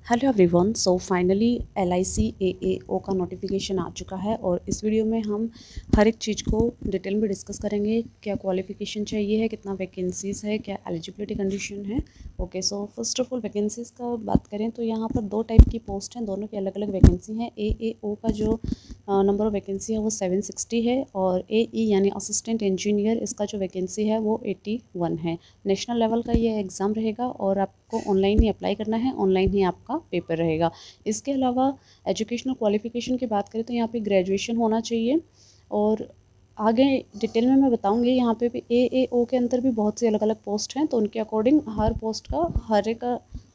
Hello everyone. So finally LIC AAO का notification आ चुका है और इस वीडियो में हम हर एक चीज़ को डिटेल में डिस्कस करेंगे। क्या क्वालिफिकेशन चाहिए है, कितना वैकेंसीज़ है, क्या एलिजिबिलिटी कंडीशन है। Okay, so first of all vacancies का बात करें तो यहाँ पर दो टाइप की पोस्ट हैं, दोनों की अलग अलग वैकेंसी हैं। AAO का जो नंबर ऑफ वैकेंसी है वो 760 है और AE यानी असिस्टेंट इंजीनियर, इसका जो वैकेंसी है वो 81 है। नेशनल लेवल का ये एग्ज़ाम रहेगा और आपको ऑनलाइन ही अप्लाई करना है, ऑनलाइन ही आपका पेपर रहेगा। इसके अलावा एजुकेशनल क्वालिफिकेशन की बात करें तो यहाँ पे ग्रेजुएशन होना चाहिए और आगे डिटेल में मैं बताऊंगी। यहाँ पे भी AAO के अंदर भी बहुत सी अलग अलग पोस्ट हैं, तो उनके अकॉर्डिंग हर पोस्ट का हर एक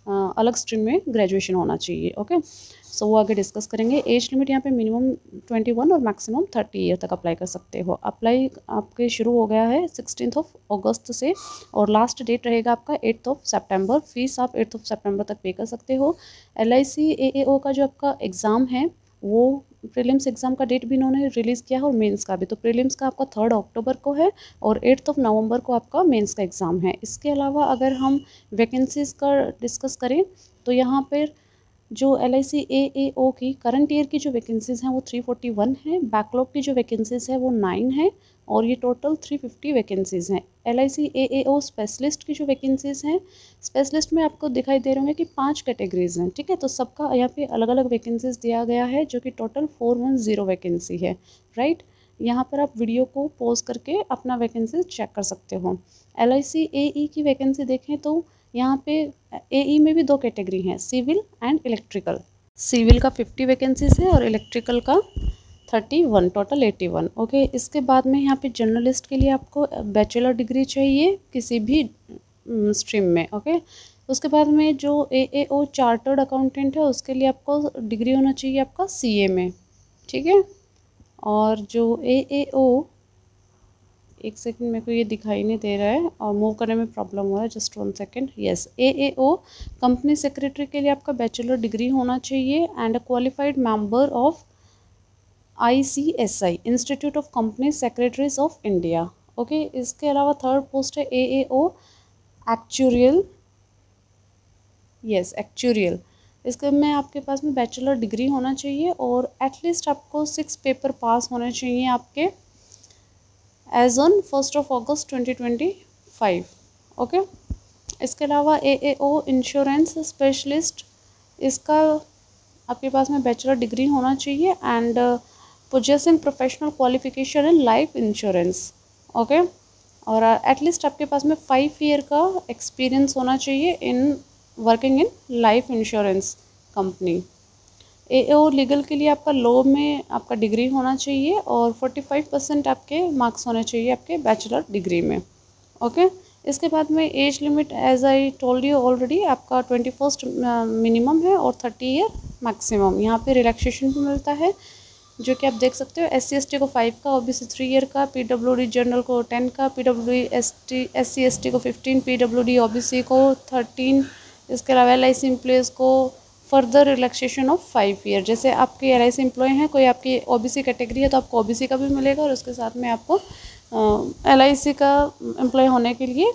अलग स्ट्रीम में ग्रेजुएशन होना चाहिए। ओके, सो वो आगे डिस्कस करेंगे। एज लिमिट यहाँ पे मिनिमम 21 और मैक्सिमम 30 ईयर तक अप्लाई कर सकते हो। अप्लाई आपके शुरू हो गया है 16 अगस्त से और लास्ट डेट रहेगा आपका 8 सितंबर। फीस आप 8 सितंबर तक पे कर सकते हो। LIC AAO का जो आपका एग्ज़ाम है वो प्रीलिम्स एग्ज़ाम का डेट भी इन्होंने रिलीज़ किया है और मेंस का भी। तो प्रीलिम्स का आपका 3 अक्टूबर को है और 8 नवंबर को आपका मेंस का एग्ज़ाम है। इसके अलावा अगर हम वैकेंसीज़ का डिस्कस करें तो यहाँ पर जो LIC AAO की करंट ईयर की जो वैकेंसीज़ हैं वो 341 है। बैकलॉग की जो वैकेंसीज़ है वो 9 है और ये टोटल 350 वैकेंसीज़ हैं। LIC AAO स्पेशलिस्ट की जो वैकेंसीज़ हैं, स्पेशलिस्ट में आपको दिखाई दे रहे होंगे कि 5 कैटेगरीज़ हैं। ठीक है, तो सबका यहाँ पे अलग अलग वैकेंसीज़ दिया गया है जो कि टोटल 410 वैकेंसी है। राइट, यहाँ पर आप वीडियो को पॉज करके अपना वैकेंसी चेक कर सकते हो। LIC AE की वैकेंसी देखें तो यहाँ पे AE में भी 2 कैटेगरी हैं, सिविल एंड इलेक्ट्रिकल। सिविल का 50 वैकेंसीज है और इलेक्ट्रिकल का 31, टोटल 81। ओके, इसके बाद में यहाँ पे जर्नलिस्ट के लिए आपको बैचलर डिग्री चाहिए किसी भी स्ट्रीम में। ओके, उसके बाद में जो AAO चार्टर्ड अकाउंटेंट है उसके लिए आपको डिग्री होना चाहिए आपका CA में। ठीक है, और जो AAO, एक सेकंड, मेरे को ये दिखाई नहीं दे रहा है और मूव करने में प्रॉब्लम हो रहा है, just 1 second. Yes, AAO company secretary के लिए आपका बैचलर डिग्री होना चाहिए and a qualified member of ICSI, institute of company secretaries of India. Okay, इसके अलावा थर्ड पोस्ट है AAO एक्चुरियल। यस, एक्चुरियल, इसके में आपके पास में बैचलर डिग्री होना चाहिए और एटलीस्ट आपको 6 पेपर पास होने चाहिए आपके एज ऑन 1 अगस्त 2025। ओके, इसके अलावा AAO इंश्योरेंस स्पेशलिस्ट, इसका आपके पास में बैचलर डिग्री होना चाहिए and possessing professional qualification in life insurance. Okay, और एटलीस्ट आपके पास में 5 ईयर का एक्सपीरियंस होना चाहिए in working in life insurance company. AAO legal के लिए आपका लॉ में आपका डिग्री होना चाहिए और 45% आपके मार्क्स होने चाहिए आपके बैचलर डिग्री में। ओके, इसके बाद में age limit as I told you already आपका 21 मिनिमम है और 30 ईयर मैक्सिमम। यहाँ पे रिलैक्सेशन भी मिलता है जो कि आप देख सकते हो। SC/ST को 5 का, OBC 3 ईयर का, PWD जनरल को 10 का, PWD SC/ST को 15, PWD OBC को 13। इसके अलावा LIC एम्प्लॉयज़ को फर्दर रिलैक्सेशन ऑफ 5 ईयर। जैसे आपके LIC एम्प्लॉय हैं, कोई आपकी OBC कैटेगरी है तो आपको OBC का भी मिलेगा और उसके साथ में आपको LIC का एम्प्लॉय होने के लिए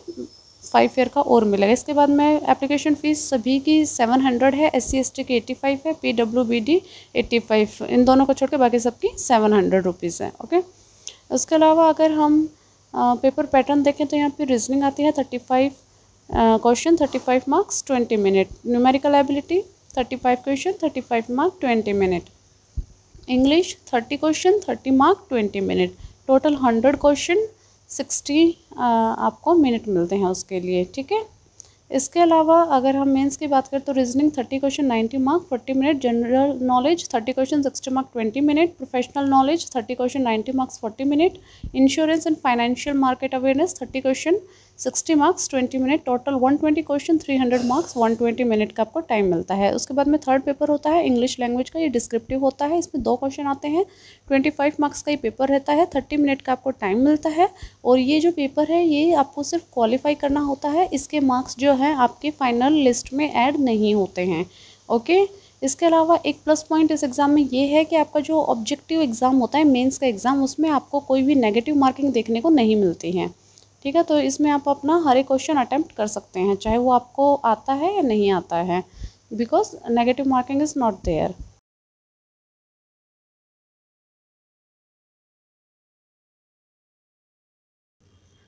5 ईयर का और मिलेगा। इसके बाद में एप्लीकेशन फ़ीस सभी की 700 है, SC/ST की 85 है, PWBD 85, इन दोनों को छोड़ के बाकी सबकी 700 रुपीज़ है। ओके, उसके अलावा अगर हम पेपर पैटर्न देखें तो यहाँ पे रीजनिंग आती है 35 question, 35 marks, 20 minute. Numerical ability 35 question, 35 mark, 20 minute. English 30 question, 30 mark, 20 minute. Total 100 question, 60 आपको मिनट मिलते हैं उसके लिए। ठीक है, इसके अलावा अगर हम मेंस की बात करें तो reasoning 30 question, 90 mark, 40 minute. General knowledge 30 question, 60 mark, 20 minute. Professional knowledge 30 question, 90 marks, 40 minute. Insurance and financial market awareness 30 question, 60 marks, 20 minute. Total 120 question, 300 marks, 120 minute का आपको टाइम मिलता है। उसके बाद में थर्ड पेपर होता है इंग्लिश लैंग्वेज का, ये डिस्क्रिप्टिव होता है। इसमें 2 क्वेश्चन आते हैं, 25 मार्क्स का ये पेपर रहता है, 30 मिनट का आपको टाइम मिलता है और ये जो पेपर है ये आपको सिर्फ क्वालिफाई करना होता है, इसके मार्क्स जो हैं आपके फाइनल लिस्ट में ऐड नहीं होते हैं। ओके, इसके अलावा एक प्लस पॉइंट इस एग्ज़ाम में ये है कि आपका जो ऑब्जेक्टिव एग्ज़ाम होता है मेंस का एग्ज़ाम, उसमें आपको कोई भी नेगेटिव मार्किंग देखने को नहीं मिलती है। ठीक है, तो इसमें आप अपना हर एक क्वेश्चन अटैम्प्ट कर सकते हैं, चाहे वो आपको आता है या नहीं आता है। because negative marking is not there.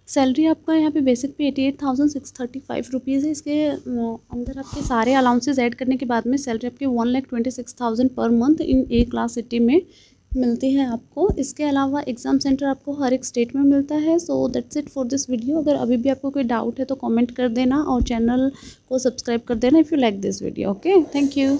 Salary आपका यहाँ पे बेसिक पे 88,635 रुपीज़ है। इसके अंदर आपके सारे अलाउंसेस ऐड करने के बाद में सैलरी आपकी 1,26,000 per month in A class city में मिलती है आपको। इसके अलावा एग्ज़ाम सेंटर आपको हर एक स्टेट में मिलता है। So that's it for this video. अगर अभी भी आपको कोई डाउट है तो कमेंट कर देना और चैनल को सब्सक्राइब कर देना if you like this video. Okay, thank you.